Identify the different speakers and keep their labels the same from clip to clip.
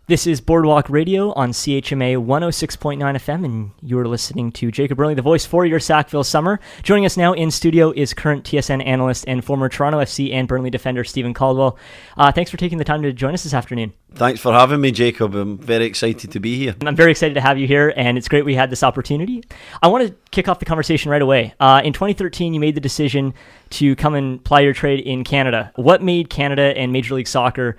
Speaker 1: This is Boardwalk Radio on CHMA 106.9 FM, and you are listening to Jacob Burnley, the voice for your Sackville summer. Joining us now in studio is current TSN analyst and former Toronto FC and Burnley defender Steven Caldwell. Thanks for taking the time to join us this afternoon.
Speaker 2: Thanks for having me, Jacob. I'm very excited to be here.
Speaker 1: I'm very excited to have you here, and it's great we had this opportunity. I want to kick off the conversation right away. In 2013, you made the decision to come and ply your trade in Canada. What made Canada and Major League Soccer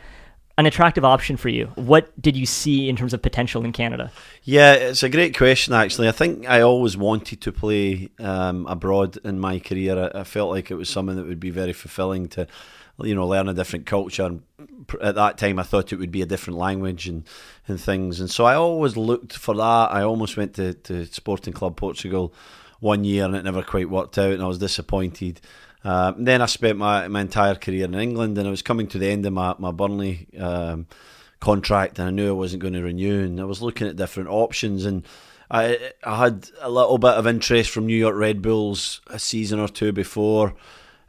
Speaker 1: an attractive option for you? What did you see in terms of potential in Canada?
Speaker 2: Yeah, it's a great question, actually. I think I always wanted to play abroad in my career. I felt like it was something that would be very fulfilling to, learn a different culture. And at that time, I thought it would be a different language and things. And so I always looked for that. I almost went to Sporting Club Portugal 1 year and it never quite worked out and I was disappointed. Then I spent my entire career in England, and I was coming to the end of my Burnley contract, and I knew I wasn't going to renew, and I was looking at different options, and I had a little bit of interest from New York Red Bulls a season or two before,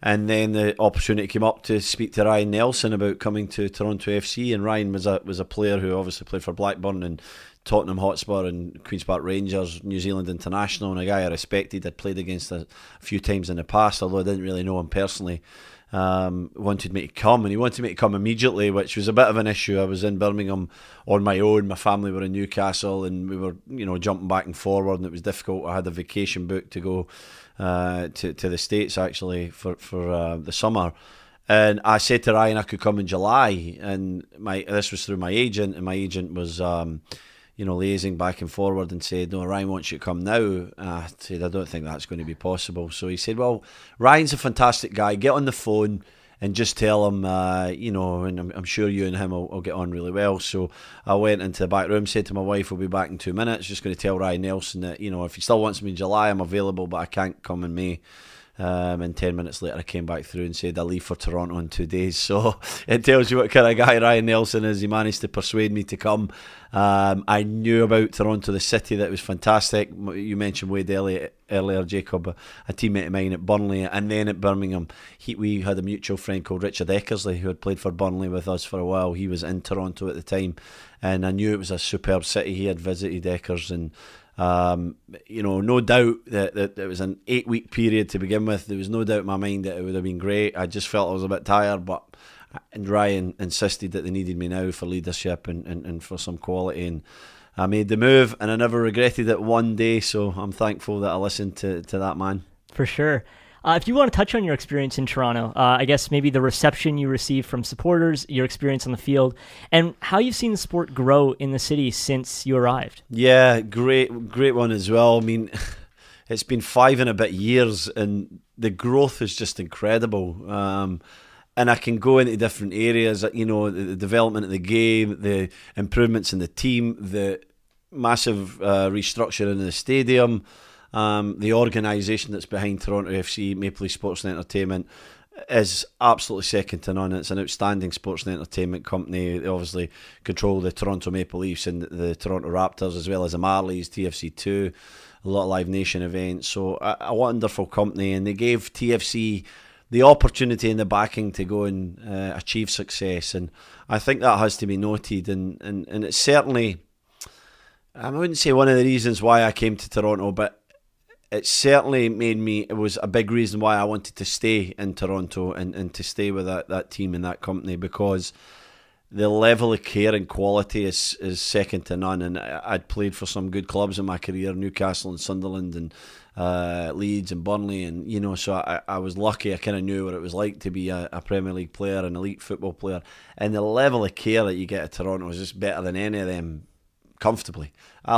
Speaker 2: and then the opportunity came up to speak to Ryan Nelson about coming to Toronto FC, and Ryan was a player who obviously played for Blackburn and Tottenham Hotspur and Queen's Park Rangers, New Zealand International, and a guy I respected. I'd played against a few times in the past, although I didn't really know him personally. Wanted me to come, and he wanted me to come immediately, which was a bit of an issue. I was in Birmingham on my own. My family were in Newcastle, and we were, jumping back and forward, and it was difficult. I had a vacation booked to go to the States actually for the summer. And I said to Ryan I could come in July, and this was through my agent, and my agent was liaising back and forward and said, no, Ryan wants you to come now. I said, I don't think that's going to be possible. So he said, well, Ryan's a fantastic guy. Get on the phone and just tell him, and I'm sure you and him will get on really well. So I went into the back room, said to my wife, we'll be back in 2 minutes. Just going to tell Ryan Nelson that, if he still wants me in July, I'm available, but I can't come in May. And 10 minutes later I came back through and said I leave for Toronto in 2 days. So it tells you what kind of guy Ryan Nelson is. He managed to persuade me to come. I knew about Toronto, the city, that was fantastic. You mentioned Wade Elliott earlier, Jacob, a teammate of mine at Burnley and then at Birmingham. We had a mutual friend called Richard Eckersley who had played for Burnley with us for a while. He was in Toronto at the time, and I knew it was a superb city. He had visited Eckers, and no doubt that it was an 8-week period to begin with. There was no doubt in my mind that it would have been great. I just felt I was a bit tired, and Ryan insisted that they needed me now for leadership and for some quality, and I made the move, and I never regretted it one day. So I'm thankful that I listened to that man.
Speaker 1: For sure. If you want to touch on your experience in Toronto, I guess maybe the reception you received from supporters, your experience on the field, and how you've seen the sport grow in the city since you arrived.
Speaker 2: Yeah, great one as well. I mean, it's been 5 and a bit years, and the growth is just incredible. And I can go into different areas, the development of the game, the improvements in the team, the massive restructuring in the stadium, the organisation that's behind Toronto FC, Maple Leaf Sports and Entertainment, is absolutely second to none. It's an outstanding sports and entertainment company. They obviously control the Toronto Maple Leafs and the Toronto Raptors, as well as the Marlies, TFC2, a lot of Live Nation events. So a wonderful company, and they gave TFC the opportunity and the backing to go and achieve success, and I think that has to be noted, and it's certainly, I wouldn't say one of the reasons why I came to Toronto, but it certainly it was a big reason why I wanted to stay in Toronto and to stay with that team and that company, because the level of care and quality is second to none. And I'd played for some good clubs in my career, Newcastle and Sunderland and Leeds and Burnley, and so I was lucky. I kind of knew what it was like to be a Premier League player, an elite football player, and the level of care that you get at Toronto is just better than any of them, comfortably. I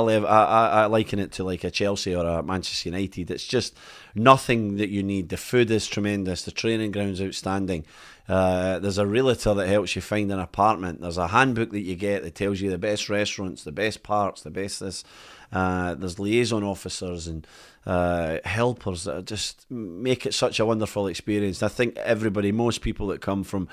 Speaker 2: liken it to like a Chelsea or a Manchester United. It's just nothing that you need. The food is tremendous, the training ground's outstanding. There's a realtor that helps you find an apartment. There's a handbook that you get that tells you the best restaurants, the best parks, the best this. There's liaison officers and helpers that just make it such a wonderful experience. I think most people that come from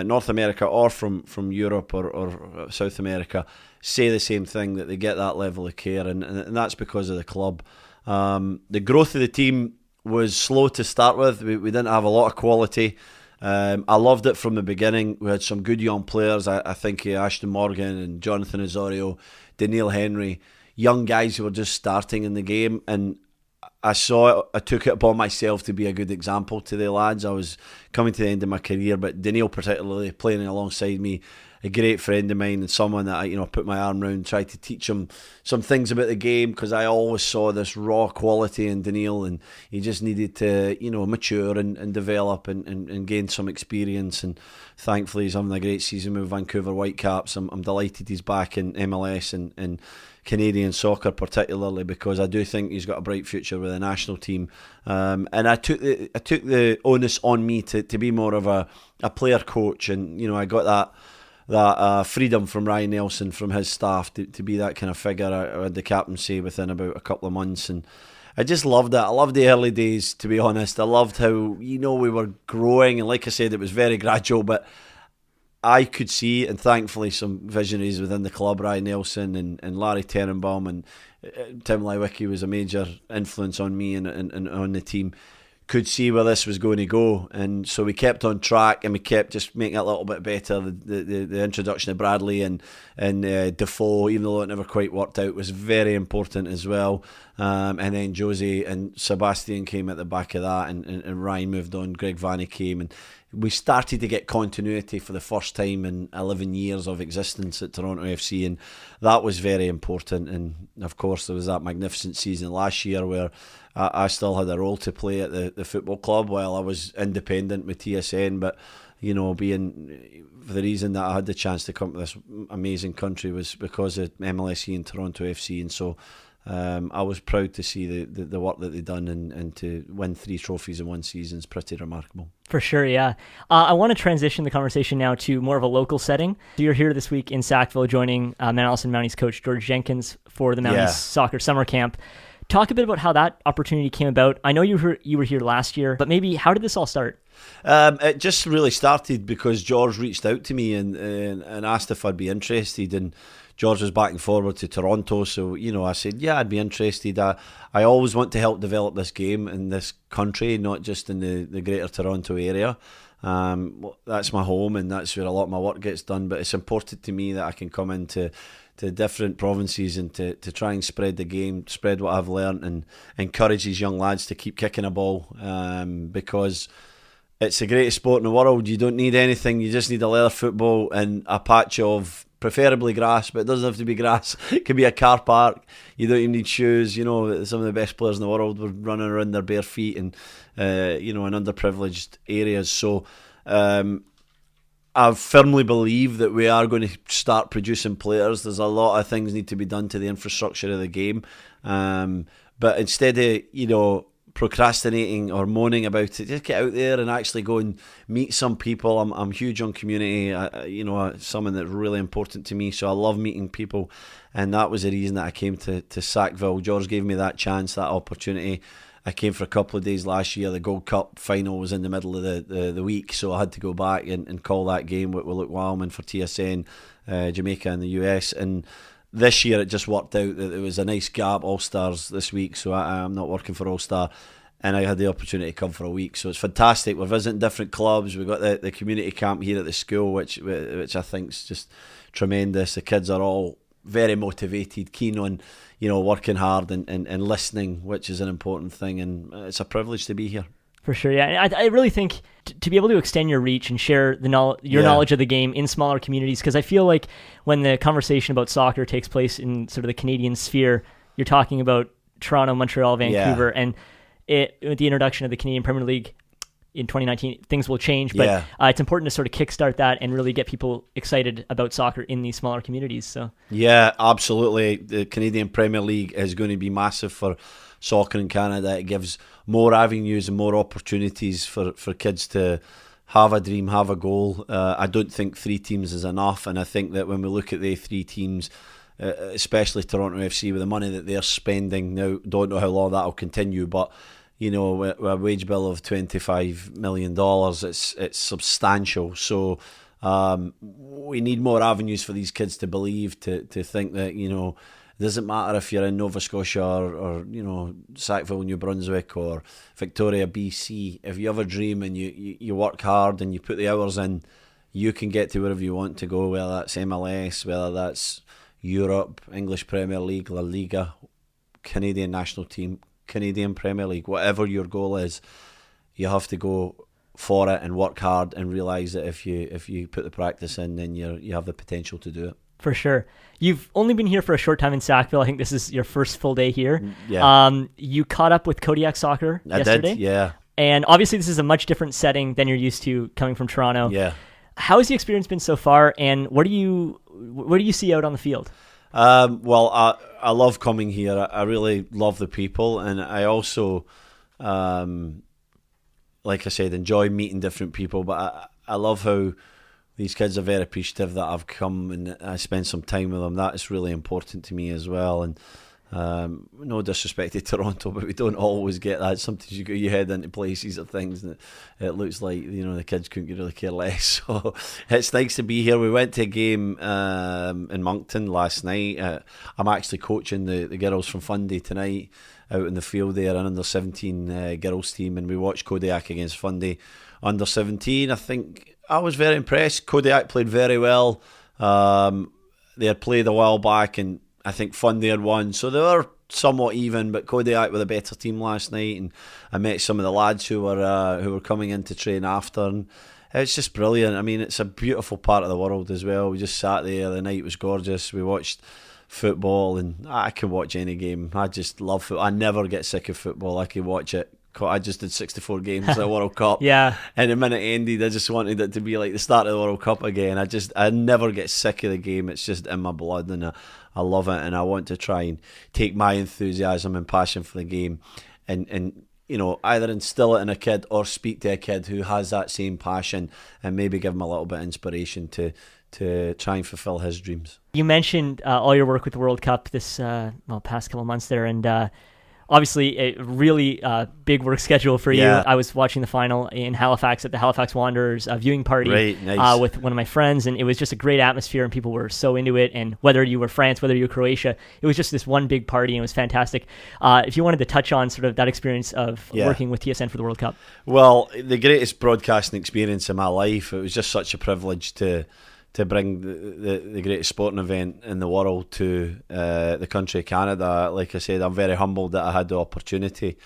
Speaker 2: North America or from Europe or South America say the same thing, that they get that level of care, and that's because of the club. The growth of the team was slow to start with. We didn't have a lot of quality. I loved it from the beginning. We had some good young players. I think Ashton Morgan and Jonathan Osorio, Daniil Henry, young guys who were just starting in the game, and I took it upon myself to be a good example to the lads. I was coming to the end of my career, but Daniil particularly playing alongside me, a great friend of mine and someone that I put my arm around, tried to teach him some things about the game, because I always saw this raw quality in Daniil, and he just needed to mature and develop and gain some experience. And thankfully he's having a great season with Vancouver Whitecaps. I'm delighted he's back in MLS and Canadian soccer particularly, because I do think he's got a bright future with the national team. And I took the onus on me to be more of a player coach, and I got that freedom from Ryan Nelson, from his staff, to be that kind of figure. I had the captaincy within about a couple of months, and I just loved it. I loved the early days, to be honest. I loved how we were growing, and like I said, it was very gradual, but I could see, and thankfully some visionaries within the club, Ryan Nelson and Larry Tenenbaum and Tim Lewicki was a major influence on me and on the team, could see where this was going to go. And so we kept on track, and we kept just making it a little bit better. The introduction of Bradley and Defoe, even though it never quite worked out, was very important as well. And then Josie and Sebastian came at the back of that, and Ryan moved on, Greg Vanny came, and we started to get continuity for the first time in 11 years of existence at Toronto FC, and that was very important. And of course there was that magnificent season last year where I still had a role to play at the football club while I was independent with TSN, but being the reason that I had the chance to come to this amazing country was because of MLSE and Toronto FC. And so I was proud to see the work that they've done, and to win 3 trophies in one season is pretty remarkable. For sure, yeah.
Speaker 1: I want to transition the conversation now to more of a local setting. So you're here this week in Sackville joining Mount Allison Mounties coach George Jenkins for the Mounties Soccer Summer Camp. Talk a bit about how that opportunity came about. I know you were here last year, but maybe how did this all start?
Speaker 2: It just really started because George reached out to me and asked if I'd be interested, and George was back and forward to Toronto, so I said I'd be interested. I always want to help develop this game in this country, not just in the Greater Toronto area. That's my home, and that's where a lot of my work gets done, but it's important to me that I can come into different provinces and to try and spread the game, spread what I've learned, and encourage these young lads to keep kicking a ball, because it's the greatest sport in the world. You don't need anything, you just need a leather football and a patch of preferably grass, but it doesn't have to be grass. It can be a car park. You don't even need shoes. Some of the best players in the world were running around their bare feet and in underprivileged areas. So I firmly believe that we are going to start producing players. There's a lot of things need to be done to the infrastructure of the game, but instead of procrastinating or moaning about it, just get out there and actually go and meet some people. I'm huge on community, something that's really important to me, so I love meeting people, and that was the reason that I came to Sackville. George gave me that chance, that opportunity. I came for a couple of days last year. The Gold Cup final was in the middle of the week, so I had to go back and call that game with Luke Wildman for TSN, Jamaica and the US. And this year it just worked out that there was a nice gap, All-Stars this week, so I'm not working for All-Star, and I had the opportunity to come for a week. So it's fantastic. We're visiting different clubs. We've got the community camp here at the school, which I think is just tremendous. The kids are all very motivated, keen on working hard and listening, which is an important thing, and it's a privilege to be here.
Speaker 1: For sure, yeah. I really think to be able to extend your reach and share your knowledge of the game in smaller communities, because I feel like when the conversation about soccer takes place in sort of the Canadian sphere, you're talking about Toronto, Montreal, Vancouver, and with the introduction of the Canadian Premier League in 2019, things will change, but it's important to sort of kickstart that and really get people excited about soccer in these smaller communities. So
Speaker 2: yeah, absolutely. The Canadian Premier League is going to be massive for soccer in Canada. It gives more avenues and more opportunities for kids to have a dream, have a goal. I don't think 3 teams is enough, and I think that when we look at the 3 teams, especially Toronto FC, with the money that they're spending now, don't know how long that'll continue, but with a wage bill of $25 million, it's substantial. So we need more avenues for these kids to believe, to think that It doesn't matter if you're in Nova Scotia or Sackville, New Brunswick, or Victoria, BC. If you have a dream and you work hard and you put the hours in, you can get to wherever you want to go, whether that's MLS, whether that's Europe, English Premier League, La Liga, Canadian national team, Canadian Premier League, whatever your goal is, you have to go for it and work hard and realise that if you put the practice in, then you have the potential to do it.
Speaker 1: For sure. You've only been here for a short time in Sackville. I think this is your first full day here.
Speaker 2: Yeah.
Speaker 1: You caught up with Kodiak Soccer yesterday.
Speaker 2: I did, yeah.
Speaker 1: And obviously this is a much different setting than you're used to coming from Toronto.
Speaker 2: Yeah.
Speaker 1: How has the experience been so far, and what do you see out on the field?
Speaker 2: Well, I love coming here. I really love the people, and I also, like I said, enjoy meeting different people. But I love how these kids are very appreciative that I've come and I spend some time with them. That is really important to me as well. And no disrespect to Toronto, but we don't always get that. Sometimes you head into places or things and it looks like the kids couldn't really care less. So it's nice to be here. We went to a game in Moncton last night. I'm actually coaching the girls from Fundy tonight out in the field there, an under 17 girls team, and we watched Kodiak against Fundy under 17. I think I was very impressed. Kodiak played very well. They had played a while back and I think Fundy had won, so they were somewhat even, but Kodiak were the better team last night, and I met some of the lads who were coming in to train after, and it's just brilliant. I mean, it's a beautiful part of the world as well. We just sat there, the night was gorgeous, we watched football, and I can watch any game. I just love football. I never get sick of football. I can watch it. I just did 64 games at the World Cup.
Speaker 1: Yeah.
Speaker 2: And the minute it ended, I just wanted it to be like the start of the World Cup again. I never get sick of the game. It's just in my blood, and I love it, and I want to try and take my enthusiasm and passion for the game and either instill it in a kid or speak to a kid who has that same passion and maybe give him a little bit of inspiration to try and fulfill his dreams. You
Speaker 1: mentioned all your work with the World Cup this past couple of months there, and obviously a really big work schedule for you. I was watching the final in Halifax at the Halifax Wanderers viewing party.
Speaker 2: Right, nice.
Speaker 1: With one of my friends, and it was just a great atmosphere, and people were so into it, and whether you were France, whether you were Croatia, it was just this one big party, and it was fantastic. If you wanted to touch on sort of that experience of working with TSN for the World Cup. Well,
Speaker 2: the greatest broadcasting experience in my life. It was just such a privilege to bring the greatest sporting event in the world to the country of Canada. Like I said, I'm very humbled that I had the opportunity.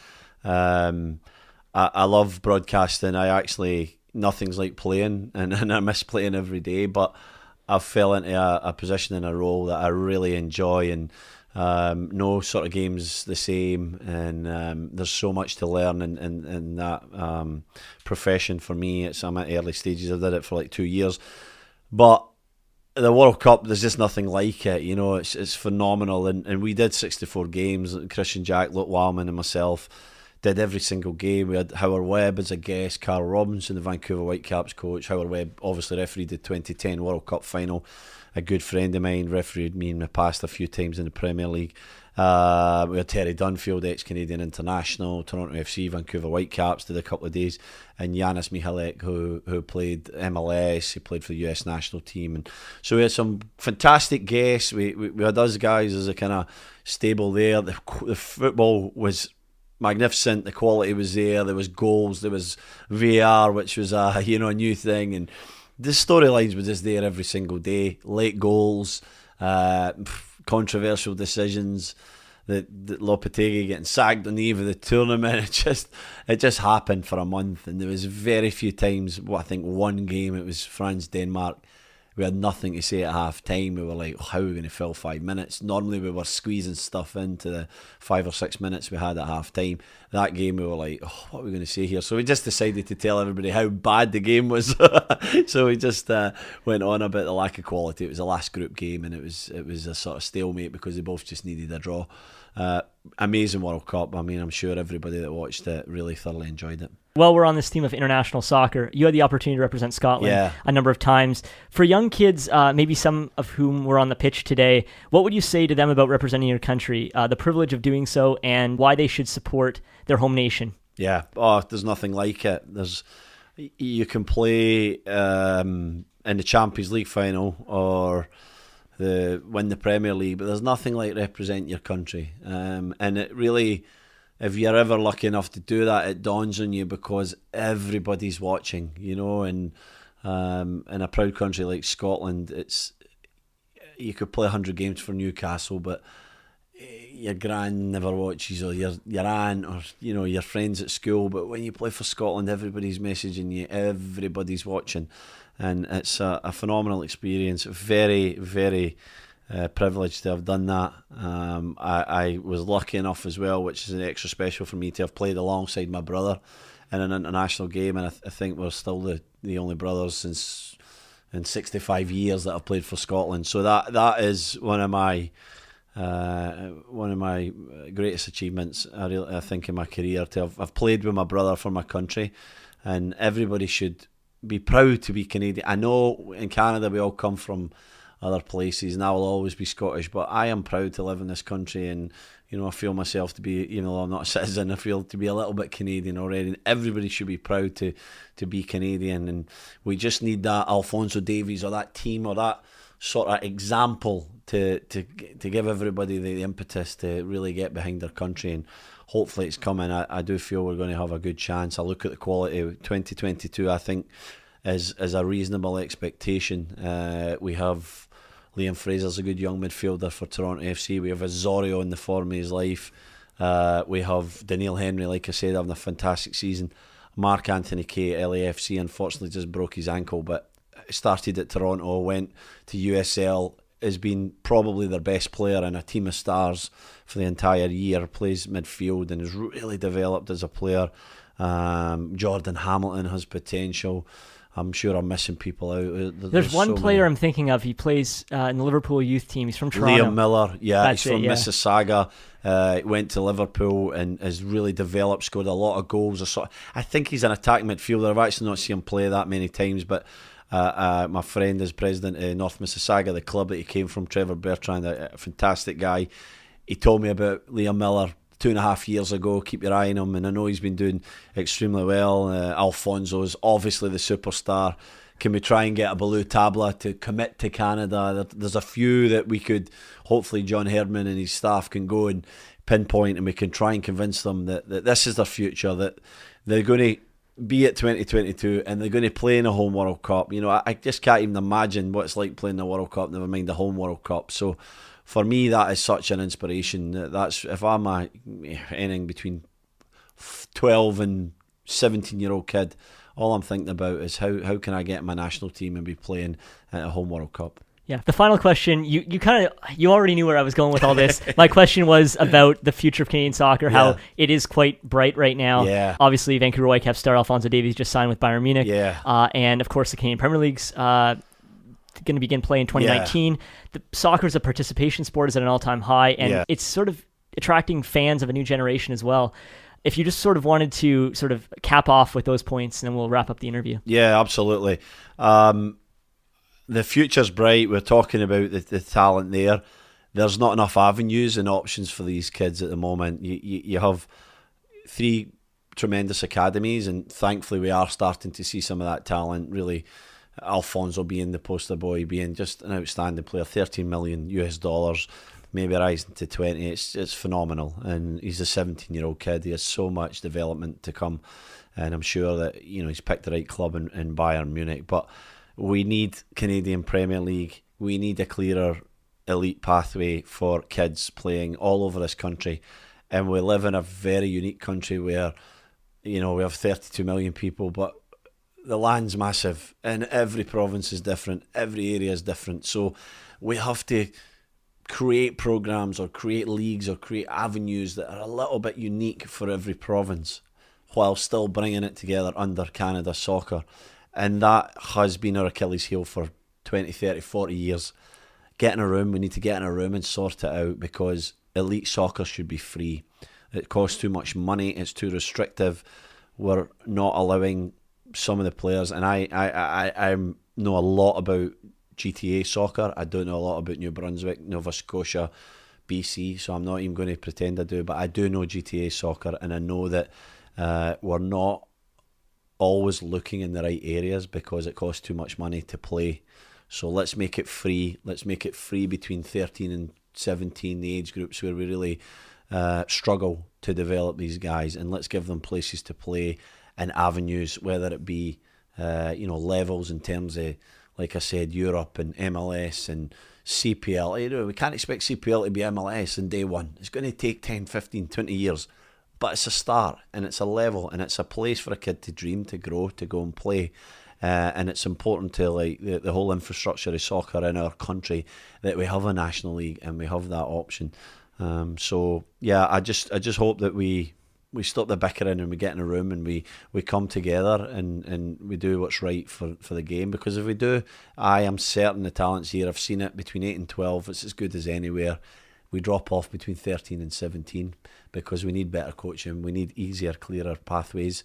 Speaker 2: I love broadcasting. Nothing's like playing, and I miss playing every day, but I fell into a position in a role that I really enjoy, and no sort of game's the same, and there's so much to learn in that profession for me. I'm at early stages. I did it for like 2 years. But the World Cup, there's just nothing like it. It's phenomenal. And we did 64 games. Christian Jack, Luke Wildman and myself did every single game. We had Howard Webb as a guest, Carl Robinson, the Vancouver Whitecaps coach. Howard Webb obviously refereed the 2010 World Cup final. A good friend of mine, refereed me in the past a few times in the Premier League. We had Terry Dunfield, ex-Canadian international, Toronto FC, Vancouver Whitecaps, did a couple of days, and Yanis Michalek, who played MLS, he played for the US national team, and so we had some fantastic guests. We had us guys as a kind of stable there. The football was magnificent, the quality was there was goals, there was VAR, which was a new thing, and the storylines were just there every single day. Late goals, controversial decisions, that Lopetegui getting sacked on the eve of the tournament. It just happened for a month, and there was very few times. I think one game, it was France-Denmark. We had nothing to say at half time. We were like, how are we going to fill 5 minutes? Normally we were squeezing stuff into the 5 or 6 minutes we had at half time. That game we were like, what are we going to say here? So we just decided to tell everybody how bad the game was. So we just went on about the lack of quality. It was the last group game, and it was a sort of stalemate because they both just needed a draw. Amazing World Cup. I mean, I'm sure everybody that watched it really thoroughly enjoyed it.
Speaker 1: Well, we're on this theme of international soccer. You had the opportunity to represent Scotland a number of times. For young kids, maybe some of whom were on the pitch today, what would you say to them about representing your country, the privilege of doing so, and why they should support their home nation? Yeah,
Speaker 2: there's nothing like it. You can play in the Champions League final or win the Premier League, but there's nothing like represent your country. And it really, if you're ever lucky enough to do that, it dawns on you because everybody's watching, and in a proud country like Scotland, you could play 100 games for Newcastle, but your gran never watches, or your aunt, or your friends at school. But when you play for Scotland, everybody's messaging you, everybody's watching, and it's a phenomenal experience. Very, very privileged to have done that. I was lucky enough as well, which is extra special for me, to have played alongside my brother in an international game, and I think we're still the only brothers in 65 years that have played for Scotland. So that is one of my greatest achievements, I think, in my career, to have played with my brother for my country. And everybody should be proud to be Canadian. I know in Canada we all come from other places, and I will always be Scottish, but I am proud to live in this country, and I feel myself to be, even though I'm not a citizen, I feel to be a little bit Canadian already. And everybody should be proud to be Canadian, and we just need that Alphonso Davies, or that team, or that sort of example to give everybody the impetus to really get behind their country. And hopefully it's coming. I do feel we're going to have a good chance. I look at the quality of 2022, I think, is a reasonable expectation. We have Liam Fraser's a good young midfielder for Toronto FC. We have Osorio in the form of his life. We have Daniil Henry, like I said, having a fantastic season. Mark Anthony Kay at LAFC unfortunately just broke his ankle, but started at Toronto, went to USL, has been probably their best player in a team of stars for the entire year, plays midfield and has really developed as a player. Jordan Hamilton has potential. I'm sure I'm missing people out.
Speaker 1: There's one player I'm thinking of. He plays in the Liverpool youth team. He's from Toronto.
Speaker 2: Liam Miller, he's from Mississauga. Went to Liverpool and has really developed, scored a lot of goals. I think he's an attacking midfielder. I've actually not seen him play that many times, but my friend is president of North Mississauga, the club that he came from, Trevor Bertrand, a fantastic guy. He told me about Liam Miller 2.5 years ago. Keep your eye on him, and I know he's been doing extremely well. Alfonso's obviously the superstar. Can we try and get a Baloo Tabla to commit to Canada? There's a few that we could, hopefully John Herdman and his staff can go and pinpoint, and we can try and convince them that this is their future, that they're going to be at 2022 and they're going to play in a home World Cup. I just can't even imagine what it's like playing the World Cup, never mind the home World Cup. So for me, that is such an inspiration. That's, if I'm anything between 12 and 17-year-old kid, all I'm thinking about is how can I get in my national team and be playing at a home World Cup.
Speaker 1: Yeah, the final question, you already knew where I was going with all this. My question was about the future of Canadian soccer, how it is quite bright right now.
Speaker 2: Yeah.
Speaker 1: Obviously, Vancouver Whitecaps star Alphonso Davies just signed with Bayern Munich.
Speaker 2: Yeah.
Speaker 1: And of course, the Canadian Premier League's going to begin play in 2019. The soccer as a participation sport is at an all-time high, and it's sort of attracting fans of a new generation as well. If you just sort of wanted to sort of cap off with those points, and then we'll wrap up the interview. Yeah,
Speaker 2: absolutely. The future's bright. We're talking about the talent there. There's not enough avenues and options for these kids at the moment. You have 3 tremendous academies, and thankfully we are starting to see some of that talent. Really, Alfonso being the poster boy, being just an outstanding player, $13 million, maybe rising to 20. It's phenomenal, and he's a 17-year-old kid. He has so much development to come, and I'm sure that he's picked the right club in Bayern Munich. But we need Canadian Premier League. We need a clearer elite pathway for kids playing all over this country. And we live in a very unique country where, we have 32 million people, but the land's massive and every province is different. Every area is different. So we have to create programs or create leagues or create avenues that are a little bit unique for every province while still bringing it together under Canada Soccer. And that has been our Achilles heel for 20, 30, 40 years. We need to get in a room and sort it out, because elite soccer should be free. It costs too much money, it's too restrictive. We're not allowing some of the players, and I know a lot about GTA soccer. I don't know a lot about New Brunswick, Nova Scotia, BC, so I'm not even going to pretend I do, but I do know GTA soccer, and I know that we're not always looking in the right areas because it costs too much money to play. So let's make it free. Let's make it free between 13 and 17, the age groups where we really struggle to develop these guys, and let's give them places to play and avenues, whether it be levels in terms of, like I said, Europe and MLS and CPL. We can't expect CPL to be MLS in day one. It's going to take 10, 15, 20 years. But it's a start, and it's a level, and it's a place for a kid to dream, to grow, to go and play. And it's important to the whole infrastructure of soccer in our country that we have a national league and we have that option. I just hope that we stop the bickering and we get in a room and we come together and we do what's right for the game. Because if we do, I am certain the talent's here. I've seen it between 8 and 12. It's as good as anywhere. We drop off between 13 and 17 because we need better coaching. We need easier, clearer pathways,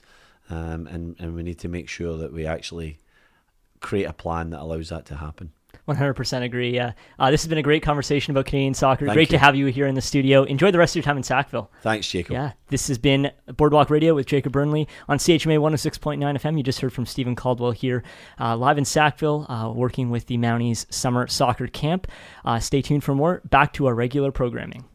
Speaker 2: and we need to make sure that we actually create a plan that allows that to happen.
Speaker 1: 100% agree. Yeah, this has been a great conversation about Canadian soccer.
Speaker 2: Thank
Speaker 1: Great
Speaker 2: you.
Speaker 1: to have you here in the studio. Enjoy the rest of your time in Sackville.
Speaker 2: Thanks, Jacob.
Speaker 1: Yeah, this has been Boardwalk Radio with Jacob Burnley on CHMA 106.9 FM. You just heard from Steven Caldwell here live in Sackville, working with the Mounties Summer Soccer Camp. Stay tuned for more. Back to our regular programming.